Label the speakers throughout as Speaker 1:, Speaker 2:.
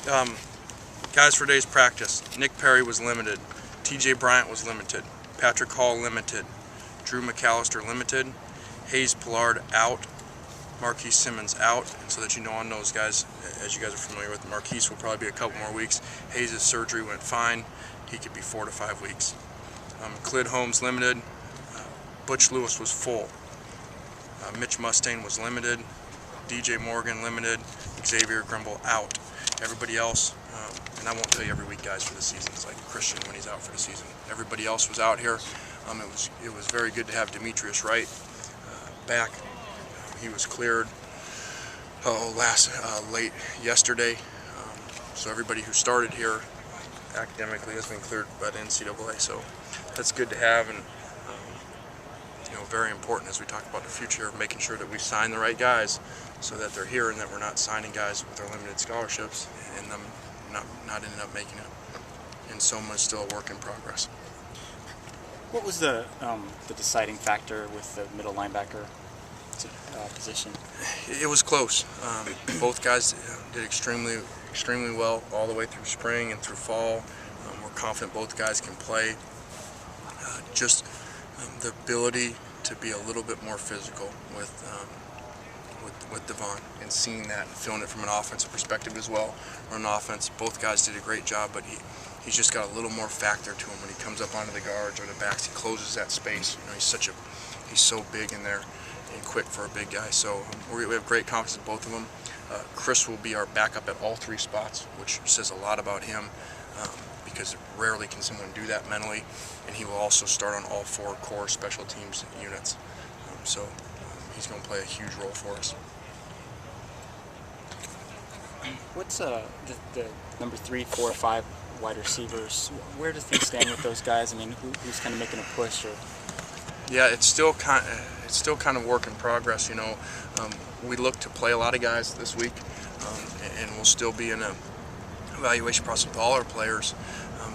Speaker 1: Guys for today's practice: Nick Perry was limited, T.J. Bryant was limited, Patrick Hall limited, Drew McAllister limited, Hayes Pillard out, Marquise Simmons out. And so that you know on those guys, as you guys are familiar with, Marquise will probably be a couple more weeks. Hayes' surgery went fine. He could be 4 to 5 weeks. Clid Holmes limited. Butch Lewis was full. Mitch Mustaine was limited. DJ Morgan limited. Xavier Grimble out. Everybody else, and I won't tell you every week, guys, for the season. It's like Christian when he's out for the season. Everybody else was out here. It was very good to have Demetrius Wright back. He was cleared late yesterday. So everybody who started here academically has been cleared by the NCAA. So that's good to have, and very important as we talk about the future of making sure that we sign the right guys so that they're here and that we're not signing guys with our limited scholarships and them not ending up making it. And so much still a work in progress.
Speaker 2: What was the deciding factor with the middle linebacker position?
Speaker 1: It was close. Both guys did extremely well all the way through spring and through fall. We're confident both guys can play. Just the ability to be a little bit more physical with Devon, and seeing that and feeling it from an offensive perspective as well. On offense, both guys did a great job, but he's just got a little more factor to him when he comes up onto the guards or the backs. He closes that space. He's so big in there and quick for a big guy. So we have great confidence in both of them. Chris will be our backup at all 3 spots, which says a lot about him. Because rarely can someone do that mentally, and he will also start on all 4 core special teams units. So he's going to play a huge role for us.
Speaker 2: What's the number 3, 4, 5 wide receivers? Where does things stand with those guys? I mean, who's kind of making a push? Or?
Speaker 1: Yeah, it's still kind of work in progress. We look to play a lot of guys this week, and we'll still be in a evaluation process with all our players,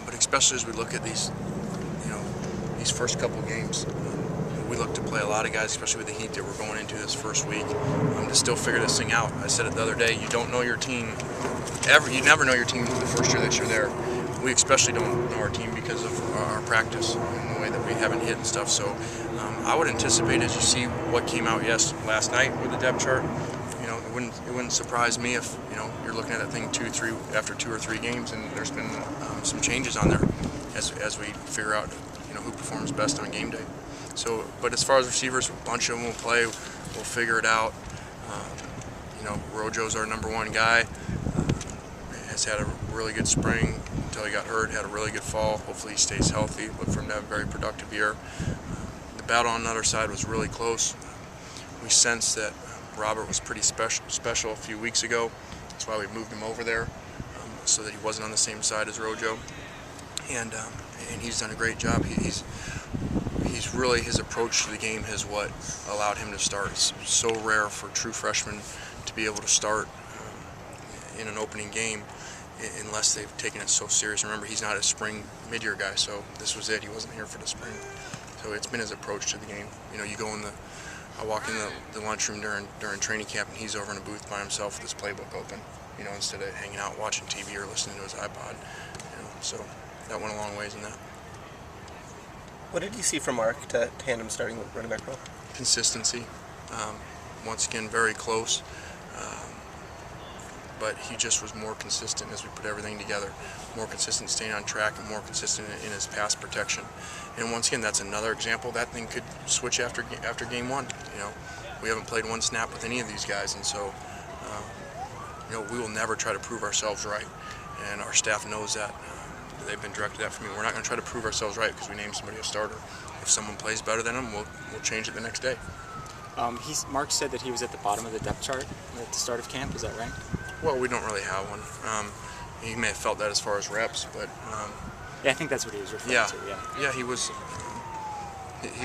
Speaker 1: but especially as we look at these first couple games, we look to play a lot of guys, especially with the heat that we're going into this first week, to still figure this thing out. I said it the other day, you don't know your team you never know your team the first year that you're there. We especially don't know our team because of our practice and the way that we haven't hit and stuff. So I would anticipate, as you see what came out last night with the depth chart, it wouldn't surprise me if you're looking at that thing after 2 or 3 games, and there's been some changes on there as we figure out who performs best on game day. So, but as far as receivers, a bunch of them will play. We'll figure it out. Rojo's our number 1 guy. Has had a really good spring until he got hurt. Had a really good fall. Hopefully he stays healthy. Look for him to have a very productive year. The battle on the other side was really close. We sensed that Robert was pretty special a few weeks ago. That's why we moved him over there, so that he wasn't on the same side as Rojo. And he's done a great job. He's really, his approach to the game is what allowed him to start. It's so rare for true freshmen to be able to start in an opening game unless they've taken it so serious. Remember, he's not a spring mid-year guy, so this was it. He wasn't here for the spring. So it's been his approach to the game. I walk in the lunchroom during training camp, and he's over in a booth by himself with his playbook open, instead of hanging out watching TV or listening to his iPod. So that went a long ways in that.
Speaker 3: What did you see from Mark to hand him starting running back role?
Speaker 1: Consistency. Once again, very close. But he just was more consistent as we put everything together. More consistent staying on track and more consistent in his pass protection. And once again, that's another example. That thing could switch after game 1. We haven't played 1 snap with any of these guys, and so we will never try to prove ourselves right. And our staff knows that. They've been directed that for me. We're not going to try to prove ourselves right because we named somebody a starter. If someone plays better than him, we'll change it the next day.
Speaker 2: Mark said that he was at the bottom of the depth chart at the start of camp. Is that right?
Speaker 1: Well, we don't really have one. He may have felt that as far as reps, but
Speaker 2: yeah, I think that's what he was referring to.
Speaker 1: Yeah, he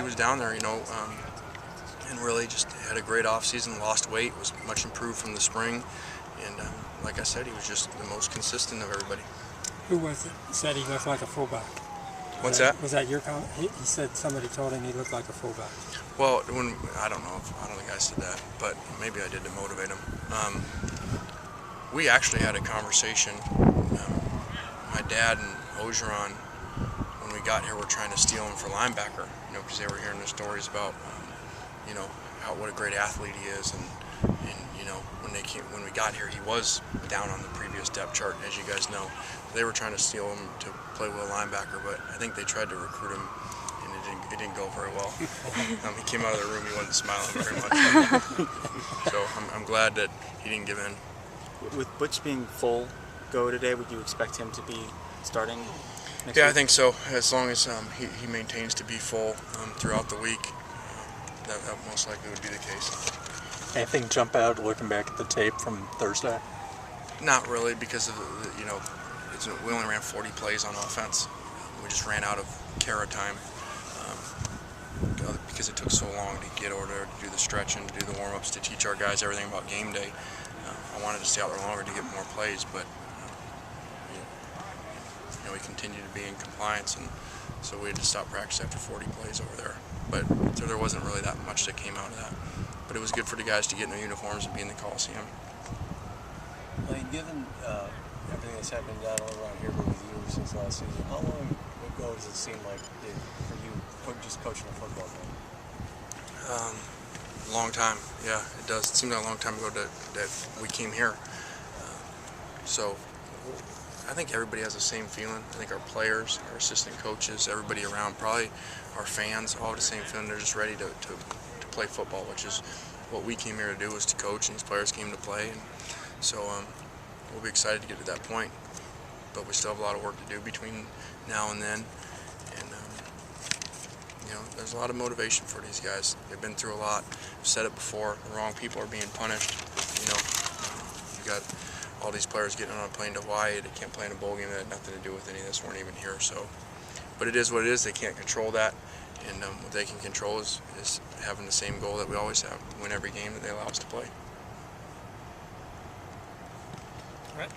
Speaker 1: was down there, and really just had a great off season. Lost weight, was much improved from the spring, and like I said, he was just the most consistent of everybody.
Speaker 4: Who was it said he looked like a fullback?
Speaker 1: What's that?
Speaker 4: Was that your comment? He said somebody told him he looked like a fullback.
Speaker 1: Well, I don't think I said that, but maybe I did to motivate him. we actually had a conversation. My dad and Ogeron, when we got here, were trying to steal him for linebacker, because they were hearing the stories about, what a great athlete he is, and when we got here, he was down on the previous depth chart, as you guys know. They were trying to steal him to play with a linebacker, but I think they tried to recruit him, and it didn't go very well. He came out of the room, he wasn't smiling very much. So I'm glad that he didn't give in.
Speaker 2: With Butch being full go today, would you expect him to be starting next week?
Speaker 1: I think so. As long as he maintains to be full throughout the week, that most likely would be the case.
Speaker 5: Anything jump out looking back at the tape from Thursday?
Speaker 1: Not really, because of we only ran 40 plays on offense. We just ran out of carry time because it took so long to get over there to do the stretching, to do the warm-ups, to teach our guys everything about game day. I wanted to stay out there longer to get more plays, but we continued to be in compliance, and so we had to stop practice after 40 plays over there. But so there wasn't really that much that came out of that. But it was good for the guys to get in their uniforms and be in the Coliseum.
Speaker 6: Lane, given everything that's happened down all around here with you since last season, how long ago does it seem like for you just coaching a football game?
Speaker 1: Long time, yeah, it does. It seemed like a long time ago that we came here. So I think everybody has the same feeling. I think our players, our assistant coaches, everybody around, probably our fans, all have the same feeling. They're just ready to play football, which is what we came here to do, was to coach, and these players came to play. And so we'll be excited to get to that point. But we still have a lot of work to do between now and then. And there's a lot of motivation for these guys. They've been through a lot. I've said it before, the wrong people are being punished. You got all these players getting on a plane to Hawaii. They can't play in a bowl game that had nothing to do with any of this, weren't even here. So, but it is what it is. They can't control that. And what they can control is having the same goal that we always have, win every game that they allow us to play.
Speaker 3: All right.